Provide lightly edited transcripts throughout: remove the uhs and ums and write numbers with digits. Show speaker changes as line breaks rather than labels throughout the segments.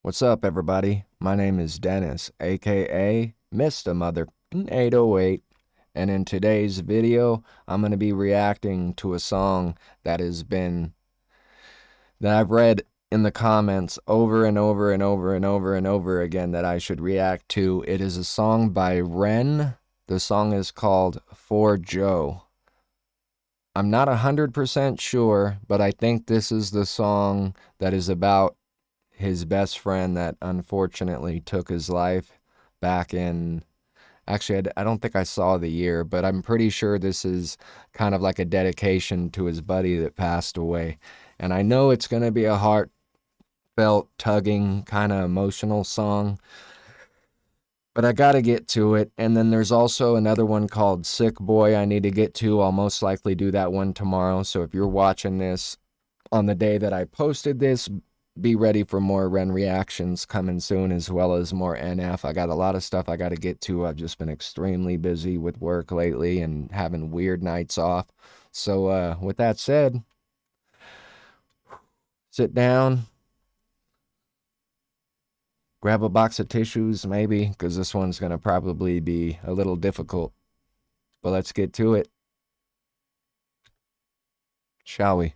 What's up, everybody? My name is Dennis, aka Mista Mother 808, and in today's video, I'm going to be reacting to a song that I've read in the comments over and over and over and over and over again that I should react to. It is a song by Ren. The song is called For Joe. I'm not 100% sure, but I think this is the song that is about his best friend that unfortunately took his life back in, actually, I don't think I saw the year, but I'm pretty sure this is kind of like a dedication to his buddy that passed away. And I know it's going to be a heartfelt, tugging, kind of emotional song, but I got to get to it. And then there's also another one called Sick Boy I need to get to. I'll most likely do that one tomorrow. So if you're watching this on the day that I posted this, be ready for more Ren reactions coming soon, as well as more NF. I got a lot of stuff I got to get to. I've just been extremely busy with work lately and having weird nights off. So with that said, sit down, grab a box of tissues maybe, because this one's going to probably be a little difficult. But let's get to it, shall we?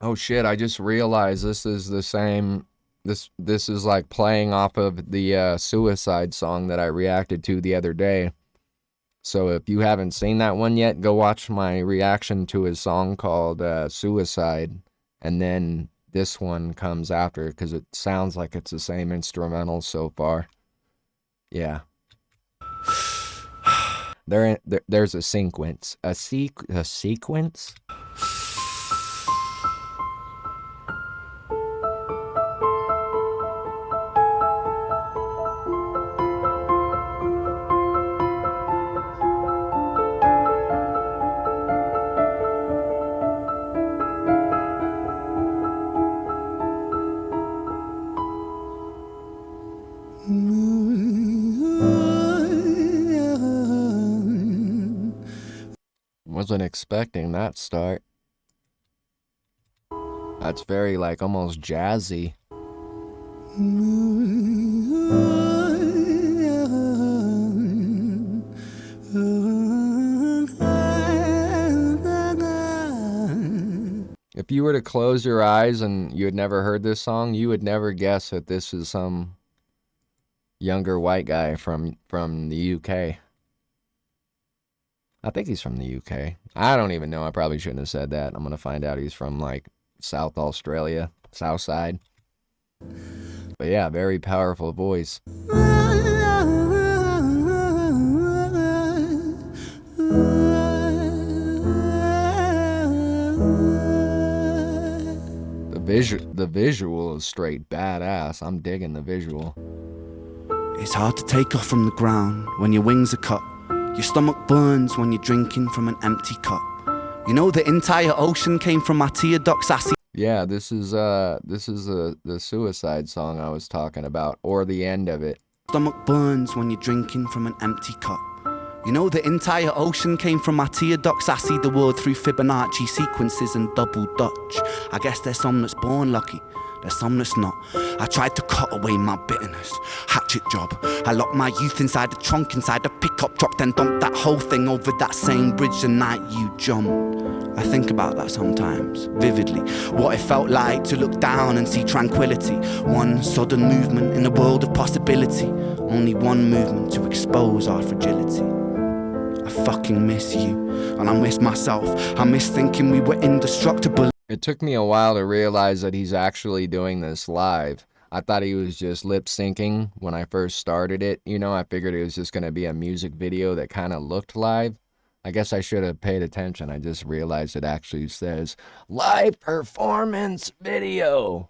Oh shit, I just realized this is the same, this is like playing off of the Suicide song that I reacted to the other day. So if you haven't seen that one yet, go watch my reaction to his song called Suicide, and then this one comes after, because it sounds like it's the same instrumental so far. Yeah. There's a sequence. A sequence? Wasn't expecting that start. That's very, like, almost jazzy. If you were to close your eyes and you had never heard this song, you would never guess that this is some younger white guy from the UK. I think he's from the UK. I don't even know. I probably shouldn't have said that. I'm going to find out he's from, like, South Australia, South Side. But yeah, very powerful voice. The visual is straight badass. I'm digging the visual.
It's hard to take off from the ground when your wings are cut. Your stomach burns when you're drinking from an empty cup. You know the entire ocean came from my tear ducts.
Yeah, this is the Suicide song I was talking about, or the end of it.
Stomach burns when you're drinking from an empty cup. You know the entire ocean came from my tear ducts. I see the world through Fibonacci sequences and double Dutch. I guess there's some that's born lucky, there's some that's not. I tried to cut away my bitterness, hatchet job. I locked my youth inside the trunk, inside the pickup truck, then dumped that whole thing over that same bridge the night you jumped. I think about that sometimes, vividly. What it felt like to look down and see tranquility. One sudden movement in a world of possibility. Only one movement to expose our fragility. I fucking miss you, and I miss myself. I miss thinking we were indestructible.
It took me a while to realize that he's actually doing this live. I thought he was just lip syncing when I first started it. You know, I figured it was just going to be a music video that kind of looked live. I guess I should have paid attention. I just realized it actually says live performance video.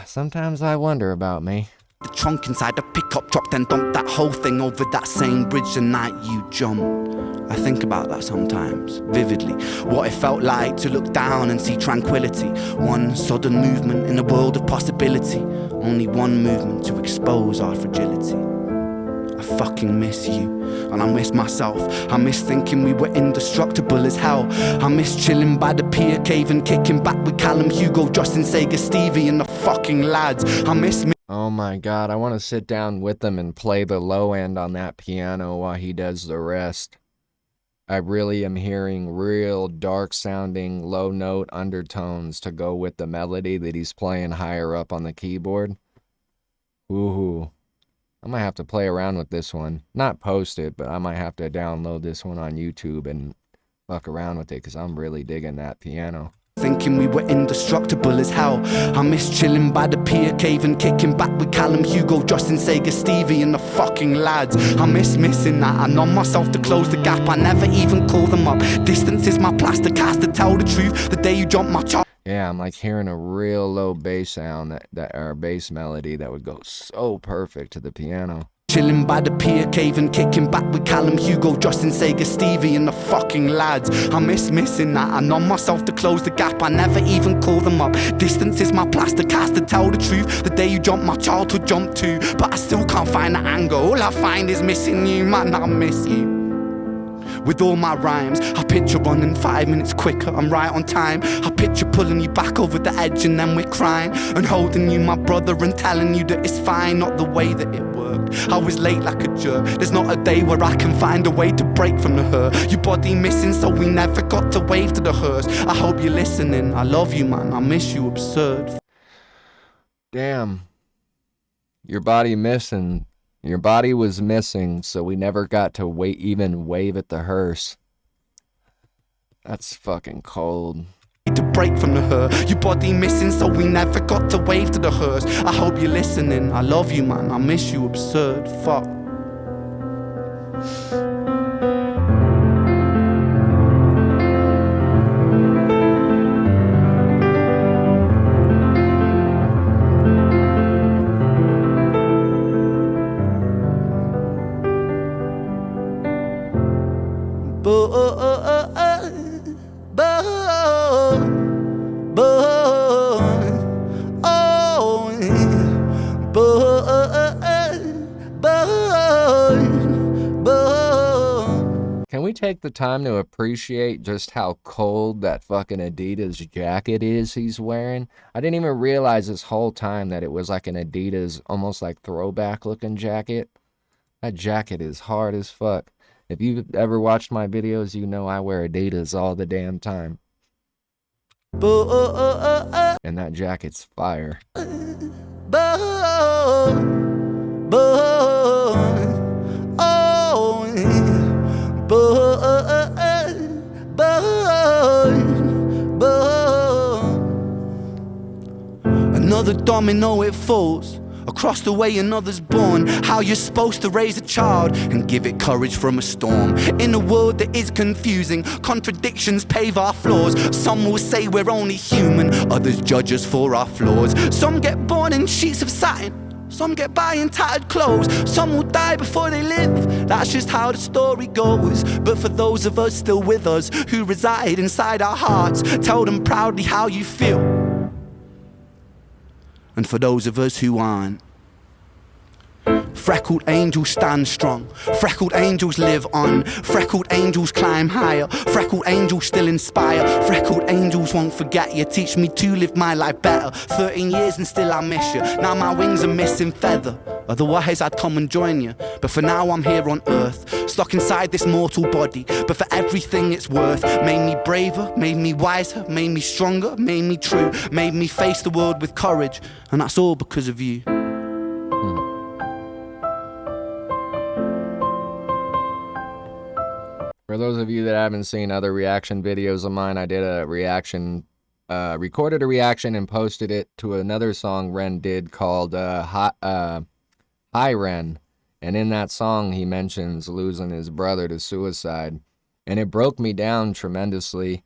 Sometimes I wonder about me.
The trunk inside the pickup truck, then dumped that whole thing over that same bridge the night you jumped. I think about that sometimes, vividly. What it felt like to look down and see tranquility. One sudden movement in a world of possibility. Only one movement to expose our fragility. I fucking miss you, and I miss myself. I miss thinking we were indestructible as hell. I miss chilling by the pier cave and kicking back with Callum, Hugo, Justin, Sega, Stevie and the fucking lads. I miss me.
Oh my god, I want to sit down with them and play the low end on that piano while he does the rest. I really am hearing real dark sounding low note undertones to go with the melody that he's playing higher up on the keyboard. Woohoo. I might have to play around with this one. Not post it, but I might have to download this one on YouTube and fuck around with it because I'm really digging that piano.
Thinking we were indestructible as hell. I miss chilling by the pier cave and kicking back with Callum, Hugo, Justin, Sega, Stevie and the fucking lads. I miss missing that. I numb myself to close the gap. I never even call them up. Distance is my plaster cast to tell the truth. The day you jump my child.
Yeah, I'm like hearing a real low bass sound, or bass melody that would go so perfect to the piano.
Chilling by the pier cave and kicking back with Callum, Hugo, Justin, Sega, Stevie and the fucking lads. I miss missing that. I numb myself to close the gap. I never even call them up. Distance is my plaster cast to tell the truth. The day you jump my childhood jumped too. But I still can't find the anger. All I find is missing you, man, I miss you. With all my rhymes, I picture running 5 minutes quicker, I'm right on time. I picture pulling you back over the edge and then we're crying. And holding you, my brother, and telling you that it's fine, not the way that it worked. I was late like a jerk, there's not a day where I can find a way to break from the hurt. Your body missing, so we never got to wave to the hearse. I hope you're listening, I love you, man, I miss you, absurd.
Damn. Your body missing. Your body was missing, so we never got to even wave at the hearse. That's fucking cold.
To break from the hurt, your body missing, so we never got to wave to the hearse. I hope you're listening, I love you, man, I miss you, absurd, fuck.
Can we take the time to appreciate just how cold that fucking Adidas jacket is he's wearing? I didn't even realize this whole time that it was like an Adidas, almost like throwback looking jacket. That jacket is hard as fuck. If you've ever watched my videos, you know I wear Adidas all the damn time. And that jacket's fire.
Another domino, it falls. Across the way another's born. How you're supposed to raise a child and give it courage from a storm. In a world that is confusing, contradictions pave our flaws. Some will say we're only human, others judge us for our flaws. Some get born in sheets of satin, some get by in tattered clothes. Some will die before they live, that's just how the story goes. But for those of us still with us, who reside inside our hearts, tell them proudly how you feel. And for those of us who aren't, freckled angels stand strong, freckled angels live on, freckled angels climb higher, freckled angels still inspire, freckled angels won't forget you, teach me to live my life better. 13 years and still I miss you, now my wings are missing feather, otherwise I'd come and join you. But for now I'm here on earth, stuck inside this mortal body, but for everything it's worth. Made me braver, made me wiser, made me stronger, made me true, made me face the world with courage, and that's all because of you.
For those of you that haven't seen other reaction videos of mine, I did a reaction, recorded a reaction and posted it to another song Ren did called Hi Ren. And in that song, he mentions losing his brother to suicide. And it broke me down tremendously.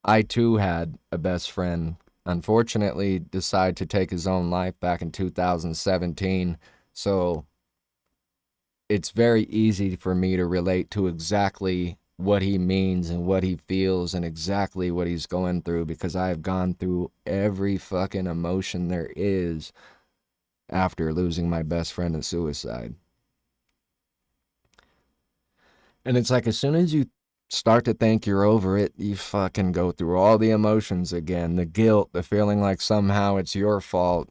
I too had a best friend, unfortunately decided to take his own life back in 2017. So it's very easy for me to relate to exactly what he means and what he feels and exactly what he's going through, because I have gone through every fucking emotion there is after losing my best friend to suicide. And it's like, as soon as you start to think you're over it, you fucking go through all the emotions again, the guilt, the feeling like somehow it's your fault.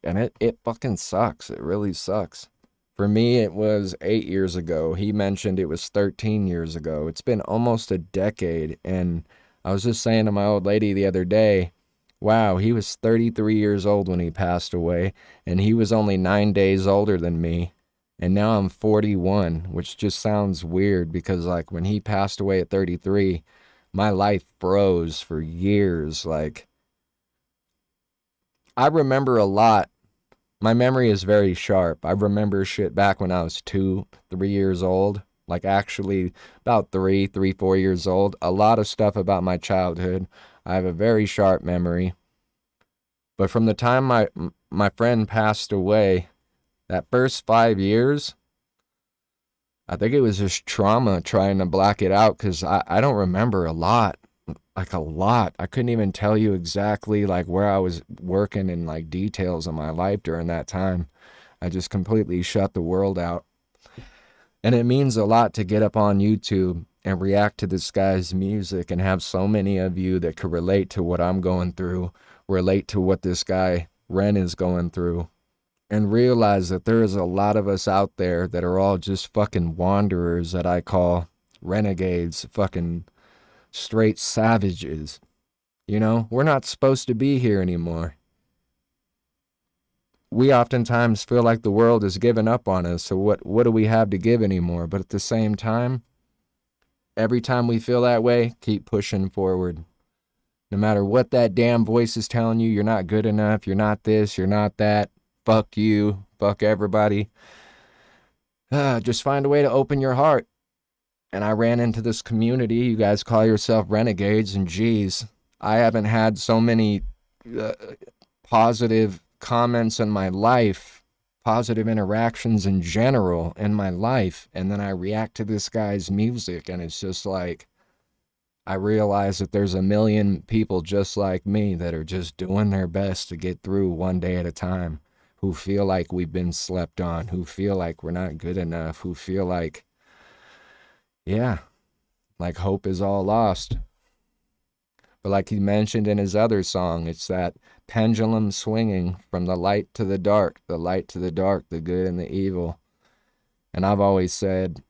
And it fucking sucks. It really sucks. For me, it was 8 years ago. He mentioned it was 13 years ago. It's been almost a decade. And I was just saying to my old lady the other day, wow, he was 33 years old when he passed away, and he was only 9 days older than me. And now I'm 41, which just sounds weird because, like, when he passed away at 33, my life froze for years. Like, I remember a lot. My memory is very sharp. I remember shit back when I was 2, 3 years old. Like, actually, about 4 years old. A lot of stuff about my childhood. I have a very sharp memory. But from the time my friend passed away, that first 5 years, I think it was just trauma trying to block it out, because I don't remember a lot. Like, a lot. I couldn't even tell you exactly like where I was working and like details of my life during that time. I just completely shut the world out. And it means a lot to get up on YouTube and react to this guy's music and have so many of you that could relate to what I'm going through, relate to what this guy Ren is going through, and realize that there is a lot of us out there that are all just fucking wanderers that I call renegades, fucking straight savages. You know, we're not supposed to be here anymore. We oftentimes feel like the world has given up on us, so what do we have to give anymore? But at the same time, every time we feel that way, keep pushing forward. No matter what that damn voice is telling you, you're not good enough, you're not this, you're not that, fuck you, fuck everybody. Just find a way to open your heart. And I ran into this community. You guys call yourself renegades, and geez, I haven't had so many uh, positive comments in my life, positive interactions in general in my life. And then I react to this guy's music, and it's just like, I realize that there's a million people just like me that are just doing their best to get through one day at a time, who feel like we've been slept on, who feel like we're not good enough, who feel like, yeah, like hope is all lost. But like he mentioned in his other song, it's that pendulum swinging from the light to the dark, the light to the dark, the good and the evil. And I've always said,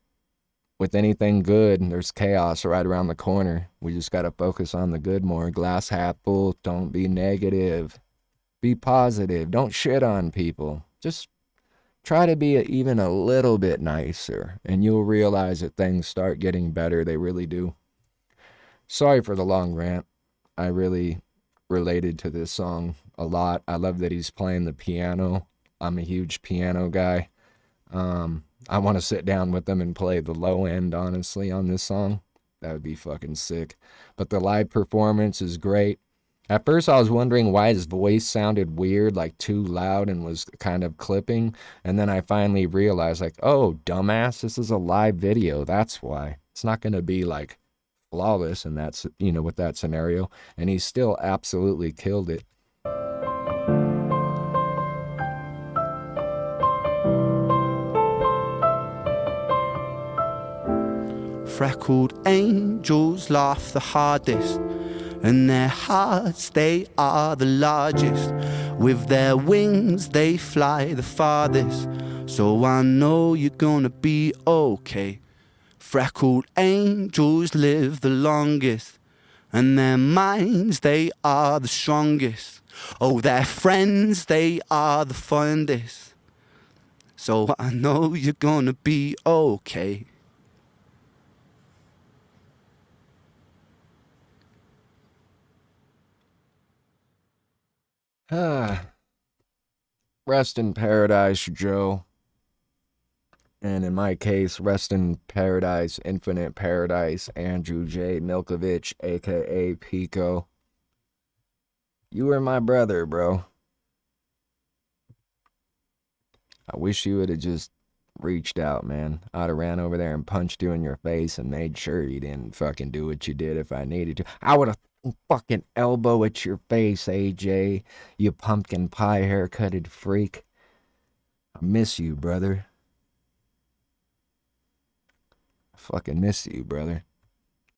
with anything good, there's chaos right around the corner. We just got to focus on the good more. Glass half full, don't be negative. Be positive. Don't shit on people. Just try to be even a little bit nicer, and you'll realize that things start getting better. They really do. Sorry for the long rant. I really related to this song a lot. I love that he's playing the piano. I'm a huge piano guy. I want to sit down with him and play the low end, honestly, on this song. That would be fucking sick. But the live performance is great. At first, I was wondering why his voice sounded weird, like too loud and was kind of clipping. And then I finally realized, like, oh, dumbass, this is a live video. That's why. It's not going to be like flawless, and that's, you know, with that scenario. And he still absolutely killed it.
Freckled angels laugh the hardest, and their hearts, they are the largest. With their wings, they fly the farthest. So I know you're gonna be okay. Freckled angels live the longest, and their minds, they are the strongest. Oh, their friends, they are the fondest. So I know you're gonna be okay.
Rest in paradise, Joe. And in my case, rest in paradise, infinite paradise, Andrew J. Milkovich, aka Pico. You were my brother, bro. I wish you would have just reached out, man. I'd have ran over there and punched you in your face and made sure you didn't fucking do what you did if I needed to. I would have fucking elbow at your face, AJ, you pumpkin pie haircutted freak. I miss you, brother. I fucking miss you, brother.